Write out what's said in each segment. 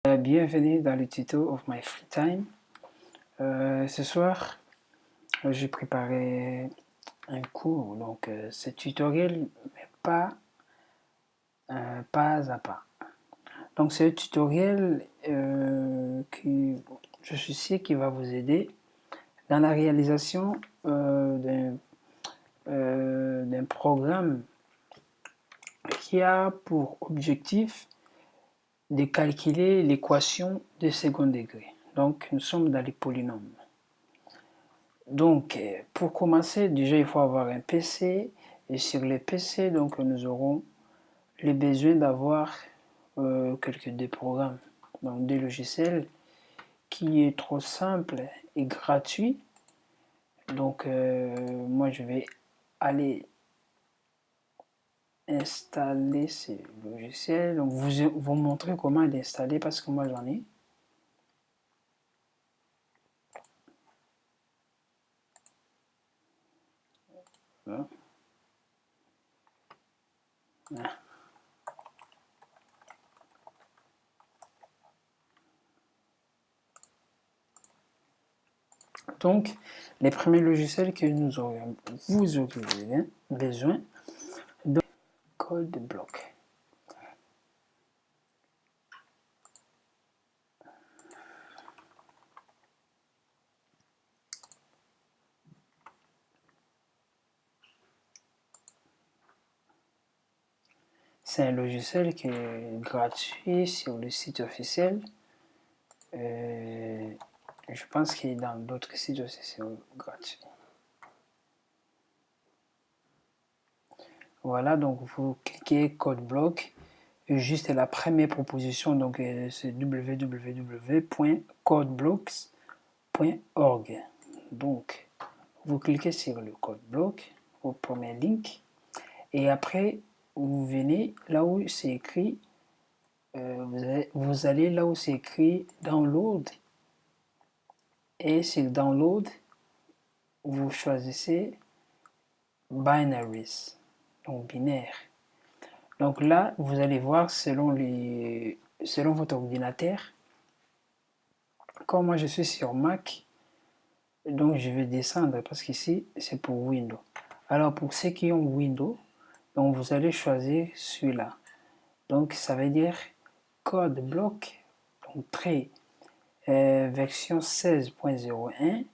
Bienvenue dans le tuto of my free time. Ce soir, j'ai préparé un cours, donc ce tutoriel, mais pas à pas. Donc c'est un tutoriel qui, je suis sûr, qui va vous aider dans la réalisation d'un programme qui a pour objectif de calculer l'équation de second degré. Donc nous sommes dans les polynômes. Donc pour commencer, déjà il faut avoir un PC, et sur le PC, donc nous aurons le besoin d'avoir des programmes, donc des logiciels qui est trop simple et gratuit. Donc moi je vais aller installer ces logiciels, donc vous montrer comment l'installer parce que moi j'en ai. Voilà. Donc les premiers logiciels que vous aurez besoin, donc CodeBlock. C'est un logiciel qui est gratuit sur le site officiel. Je pense qu'il est dans d'autres sites aussi, c'est gratuit. Voilà, donc vous cliquez CodeBlock. Juste la première proposition, donc c'est www.codeblocks.org. Donc vous cliquez sur le CodeBlock, au premier link, et après vous venez là où c'est écrit. Vous allez là où c'est écrit Download, et sur Download, vous choisissez Binaries, donc binaire. Donc là, vous allez voir selon votre ordinateur. Comme moi je suis sur Mac, donc je vais descendre parce qu'ici c'est pour Windows. Alors pour ceux qui ont Windows, donc vous allez choisir celui-là. Donc ça veut dire CodeBlock, donc version 16.01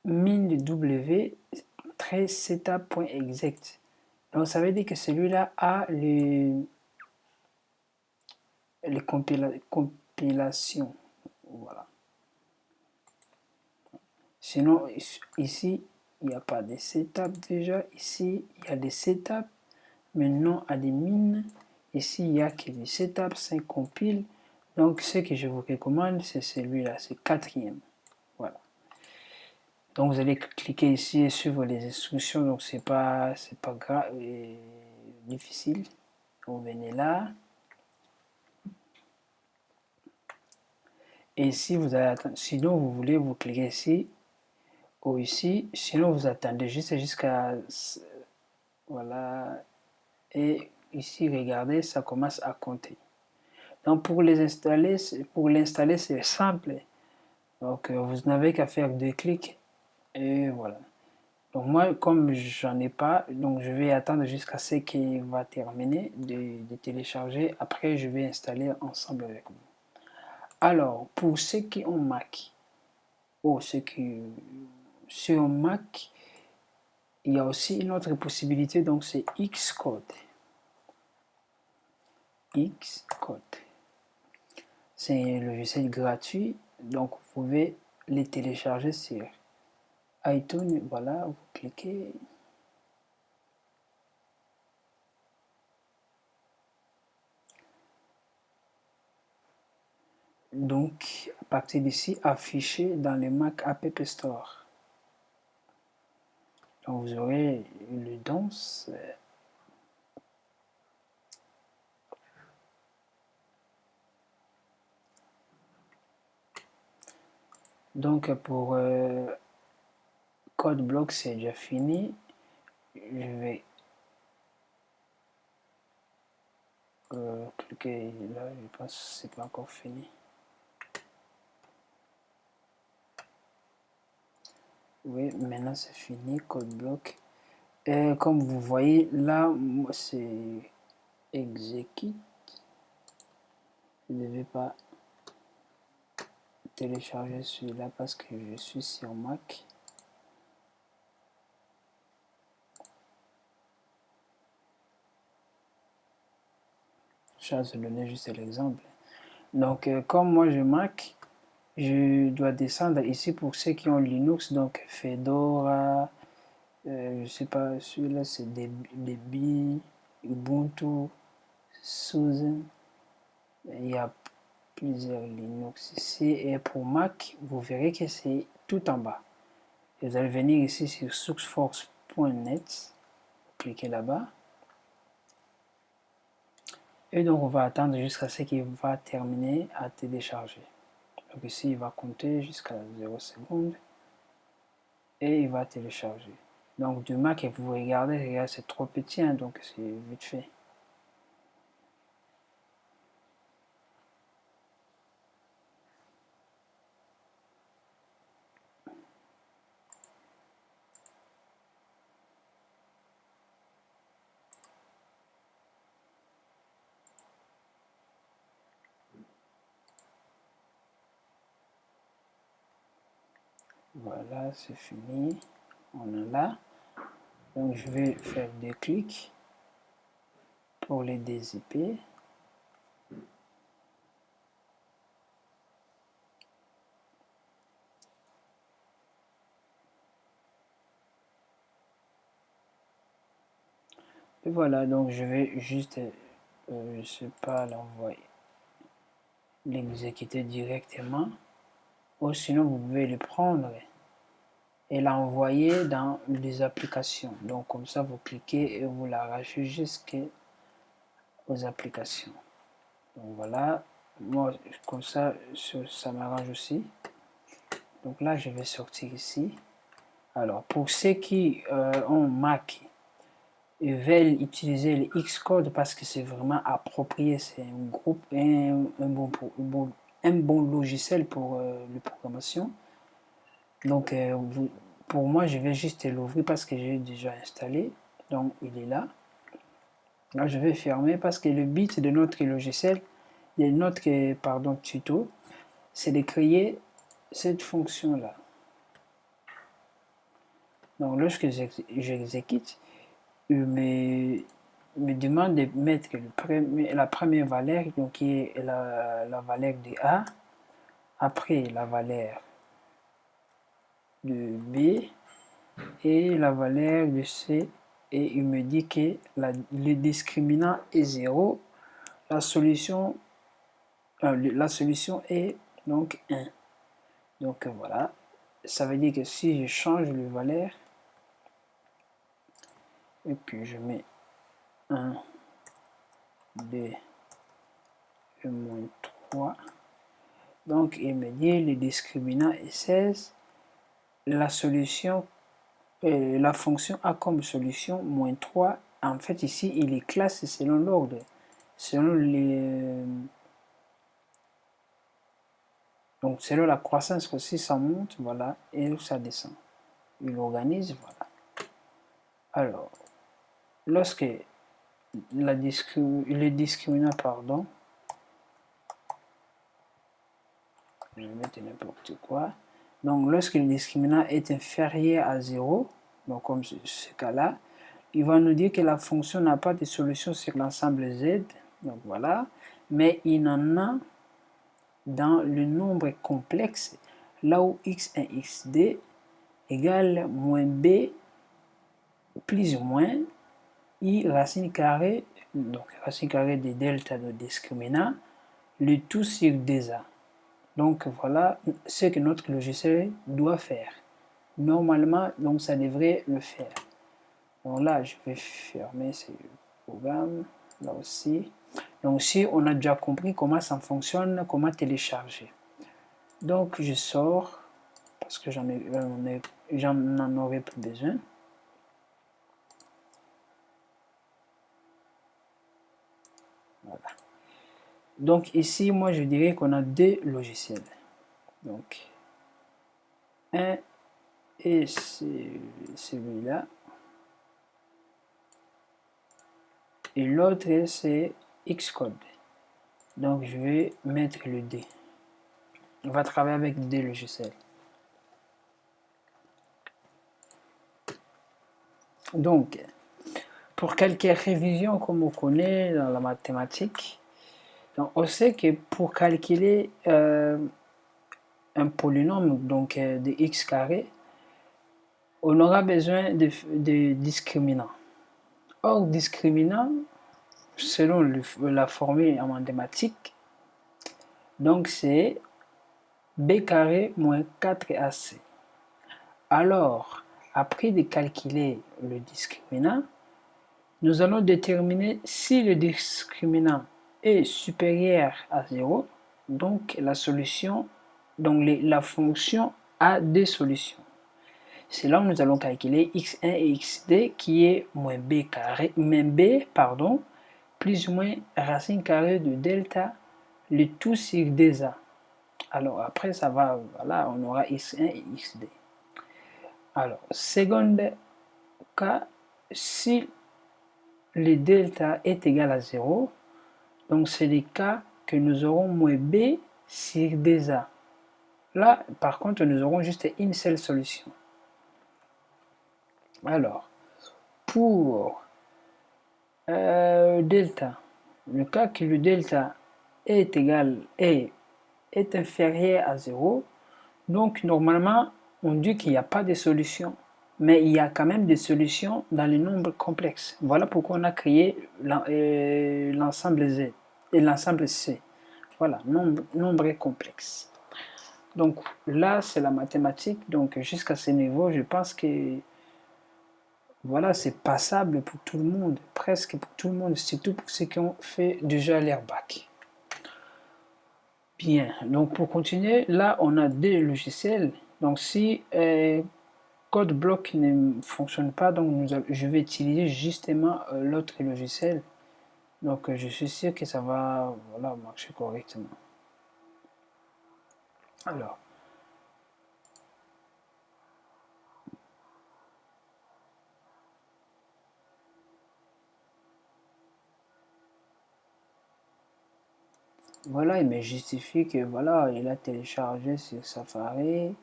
min.w-setup.exec. Donc ça veut dire que celui-là a les compilations. Voilà. Sinon, ici, il n'y a pas de setup déjà. Ici, il y a des setups, mais non à des mines. Ici, il n'y a que des setups, 5 compiles. Donc, ce que je vous recommande, c'est celui-là, c'est 4e. Voilà. Donc, vous allez cliquer ici et suivre les instructions. Donc, c'est pas grave et difficile. Vous venez là. Et si vous allez attendre, sinon vous voulez vous cliquer ici ou ici, sinon vous attendez juste jusqu'à voilà, et ici regardez, ça commence à compter. Donc pour l'installer c'est simple. Donc vous n'avez qu'à faire 2 clics et voilà. Donc moi comme j'en ai pas, donc je vais attendre jusqu'à ce qu'il va terminer de télécharger. Après je vais installer ensemble avec vous. Alors pour ceux qui ont Mac ou ceux qui sur Mac, il y a aussi une autre possibilité, donc c'est Xcode. Xcode. C'est un logiciel gratuit, donc vous pouvez les télécharger sur iTunes. Voilà, vous cliquez. Donc, à partir d'ici, affiché dans le Mac App Store. Donc, vous aurez le danse. Donc, pour CodeBlock, c'est déjà fini. Je vais cliquer là, je pense que c'est pas encore fini. Oui, maintenant c'est fini, code block. Et comme vous voyez, là, c'est execute. Je ne vais pas télécharger celui-là parce que je suis sur Mac. Je vais vous donner juste l'exemple. Donc, comme moi je Mac, je dois descendre ici pour ceux qui ont Linux, donc Fedora, je sais pas, celui-là c'est Debian, Ubuntu, SUSE, il y a plusieurs Linux ici, et pour Mac, vous verrez que c'est tout en bas. Et vous allez venir ici sur sourceforce.net, cliquez là-bas, et donc on va attendre jusqu'à ce qu'il va terminer à télécharger. Donc ici il va compter jusqu'à 0 secondes, et il va télécharger. Donc du Mac, et vous regardez, c'est trop petit, hein, donc c'est vite fait. Voilà, c'est fini. On est là. Donc je vais faire 2 clics pour les DZP. Et voilà, donc je vais juste, je sais pas, l'envoyer, l'exécuter directement. Ou sinon vous pouvez le prendre et l'envoyer dans les applications. Donc comme ça vous cliquez et vous l'arrachez jusqu'aux applications. Donc voilà, moi comme ça m'arrange aussi. Donc là je vais sortir ici. Alors pour ceux qui ont Mac et veulent utiliser le Xcode parce que c'est vraiment approprié, c'est un groupe, un bon logiciel pour la programmation. Donc pour moi je vais juste l'ouvrir parce que j'ai déjà installé, donc il est là. Là je vais fermer parce que le but de notre logiciel, de notre tuto, c'est de créer cette fonction là. Donc lorsque j'exécute, il me demande de mettre la première valeur, donc qui est la valeur de A, après la valeur de B et la valeur de C, et il me dit que le discriminant est 0, la solution est donc 1. Donc voilà, ça veut dire que si je change de valeur et que je mets 1, 2 et moins 3, donc il me dit le discriminant est 16, la solution, la fonction a comme solution moins 3. En fait ici il est classé selon l'ordre, selon les donc selon la croissance aussi, ça monte, voilà, et ça descend. Il organise, voilà. Alors, lorsque le discriminant, pardon, je vais mettre n'importe quoi. Donc, lorsque le discriminant est inférieur à 0, donc comme ce cas-là, il va nous dire que la fonction n'a pas de solution sur l'ensemble Z, donc voilà, mais il en a dans le nombre complexe, là où x1, xd égale moins b plus ou moins i racine carrée, donc racine carrée de delta de discriminant, le tout sur 2a. Donc voilà ce que notre logiciel doit faire. Normalement, donc ça devrait le faire. Donc là, je vais fermer ce programme, là aussi. Donc ici, on a déjà compris comment ça fonctionne, comment télécharger. Donc je sors, parce que j'en aurais plus besoin. Voilà. Donc ici, moi je dirais qu'on a deux logiciels. Donc, un et c'est celui-là. Et l'autre, c'est Xcode. Donc, je vais mettre le D. On va travailler avec des logiciels. Donc, pour quelques révisions comme on connaît dans la mathématique, donc on sait que pour calculer un polynôme donc de x carré, on aura besoin de discriminants. Or, discriminant, selon la formule en mathématiques, donc c'est b carré moins 4ac. Alors, après de calculer le discriminant, nous allons déterminer si le discriminant est supérieur à 0, donc la solution, donc la fonction a des solutions. C'est là où nous allons calculer x1 et xd qui est moins b carré, plus ou moins racine carrée de delta, le tout sur 2a. Alors après ça va, voilà, on aura x1 et xd. Alors, seconde cas, si le delta est égal à 0, donc c'est le cas que nous aurons moins b sur 2a. Là, par contre, nous aurons juste une seule solution. Alors, pour delta, le cas que le delta est égal est inférieur à 0, donc normalement, on dit qu'il n'y a pas de solution, mais il y a quand même des solutions dans les nombres complexes. Voilà pourquoi on a créé l'ensemble Z et l'ensemble C. Voilà, nombre complexe. Donc là, c'est la mathématique. Donc jusqu'à ce niveau, je pense que voilà, c'est passable pour tout le monde, presque pour tout le monde, surtout pour ceux qui ont fait déjà leur bac. Bien, donc pour continuer, là on a des logiciels. Donc si CodeBlock ne fonctionne pas, donc je vais utiliser justement l'autre logiciel. Donc je suis sûr que ça va voilà, marcher correctement. Alors, voilà, il me justifie que voilà, il a téléchargé sur Safari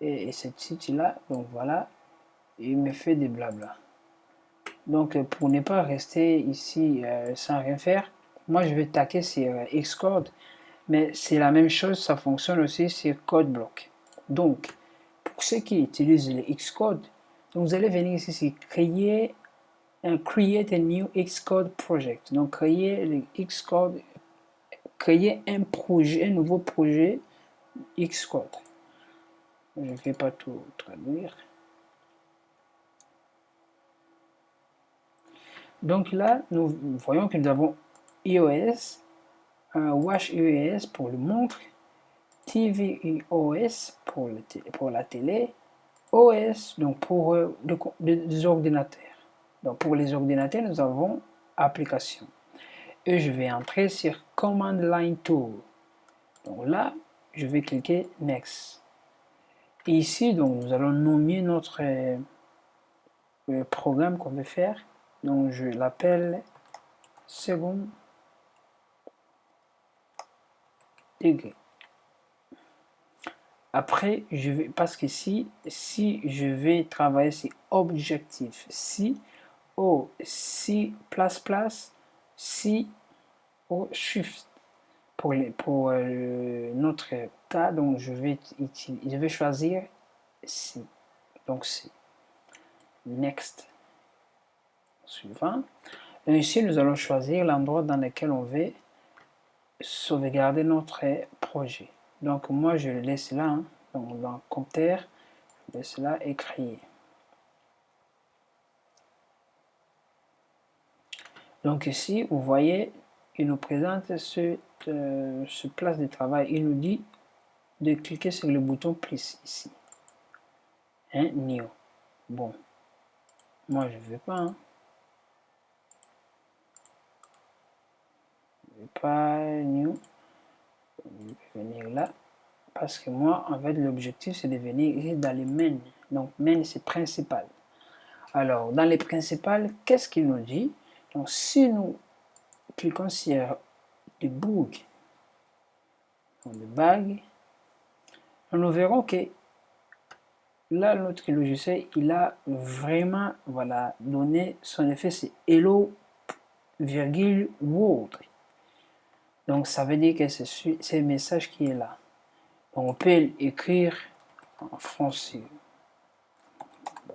et ce site-là. Donc voilà, il me fait des blabla. Donc pour ne pas rester ici sans rien faire, moi je vais taquer sur Xcode, mais c'est la même chose, ça fonctionne aussi sur CodeBlock. Donc, pour ceux qui utilisent le Xcode, vous allez venir ici sur créer Create a new Xcode project. Donc créer le Xcode, créer un projet, un nouveau projet Xcode. Je ne vais pas tout traduire. Donc là, nous voyons que nous avons iOS, WatchOS pour le montre, tvOS pour la télé, OS donc pour des ordinateurs. Donc pour les ordinateurs, nous avons application. Et je vais entrer sur Command Line Tool. Donc là, je vais cliquer Next. Et ici, donc, nous allons nommer notre programme qu'on veut faire. Donc je l'appelle second degré. Après, je vais, parce que si je vais travailler sur objectif, si O, si si O shift pour notre cas, donc je vais choisir si. Donc c'est next. Suivant. Et ici, nous allons choisir l'endroit dans lequel on veut sauvegarder notre projet. Donc moi je le laisse là, hein. Donc dans compteur, je laisse là et créer. Donc ici, vous voyez, il nous présente ce place de travail. Il nous dit de cliquer sur le bouton plus ici. Hein, new. Bon, moi je ne veux pas. Hein. Je ne veux pas new. Je vais venir là. Parce que moi, en fait, l'objectif, c'est de venir ici dans les menus. Donc, main, c'est principal. Alors, dans les principales, qu'est-ce qu'il nous dit? Donc, si nous cliquons sur le book, le bag, nous verrons que là, notre logiciel, il a vraiment, voilà, donné son effet, c'est hello, virgule, world. Donc, ça veut dire que c'est le message qui est là. Donc, on peut écrire en français.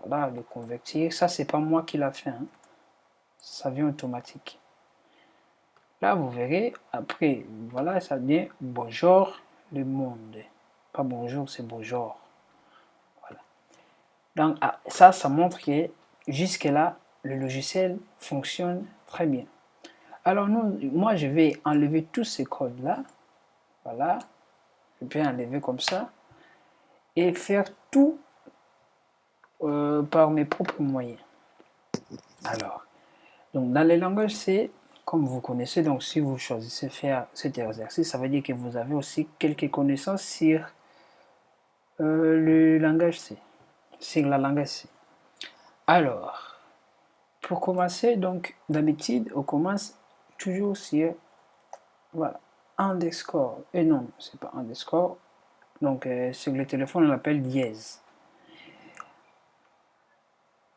Voilà, le convertir. Ça, c'est pas moi qui l'a fait. Hein. Ça vient automatique. Là, vous verrez, après, voilà, ça devient bonjour le monde. Pas bonjour, c'est bonjour. Voilà. Donc, ça montre que jusque-là, le logiciel fonctionne très bien. Alors, moi, je vais enlever tous ces codes-là. Voilà. Je peux enlever comme ça. Et faire tout par mes propres moyens. Alors, donc dans les langages C, comme vous connaissez, donc si vous choisissez faire cet exercice, ça veut dire que vous avez aussi quelques connaissances sur le langage C, sur la langue C. Alors, pour commencer, donc d'habitude, on commence toujours sur, voilà, underscore, et non, c'est pas underscore, donc sur le téléphone, on l'appelle dièse.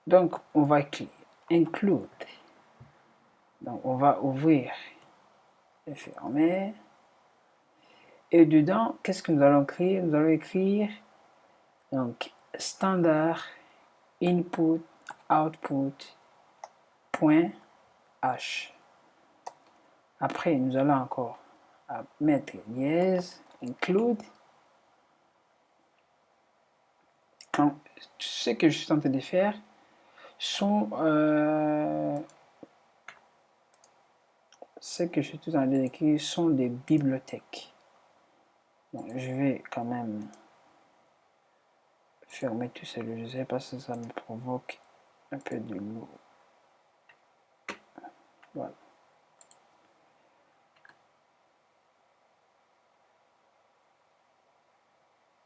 Donc, on va cliquer, include. Donc, on va ouvrir et fermer. Et dedans, qu'est-ce que nous allons écrire? Nous allons écrire donc standard input output point h. Après, nous allons encore mettre dièse include. Donc, ce que je suis en train de faire sont ce que je suis en train d'écrire sont des bibliothèques. Donc, je vais quand même fermer tout ce logiciel parce que ça me provoque un peu de lourd. Voilà.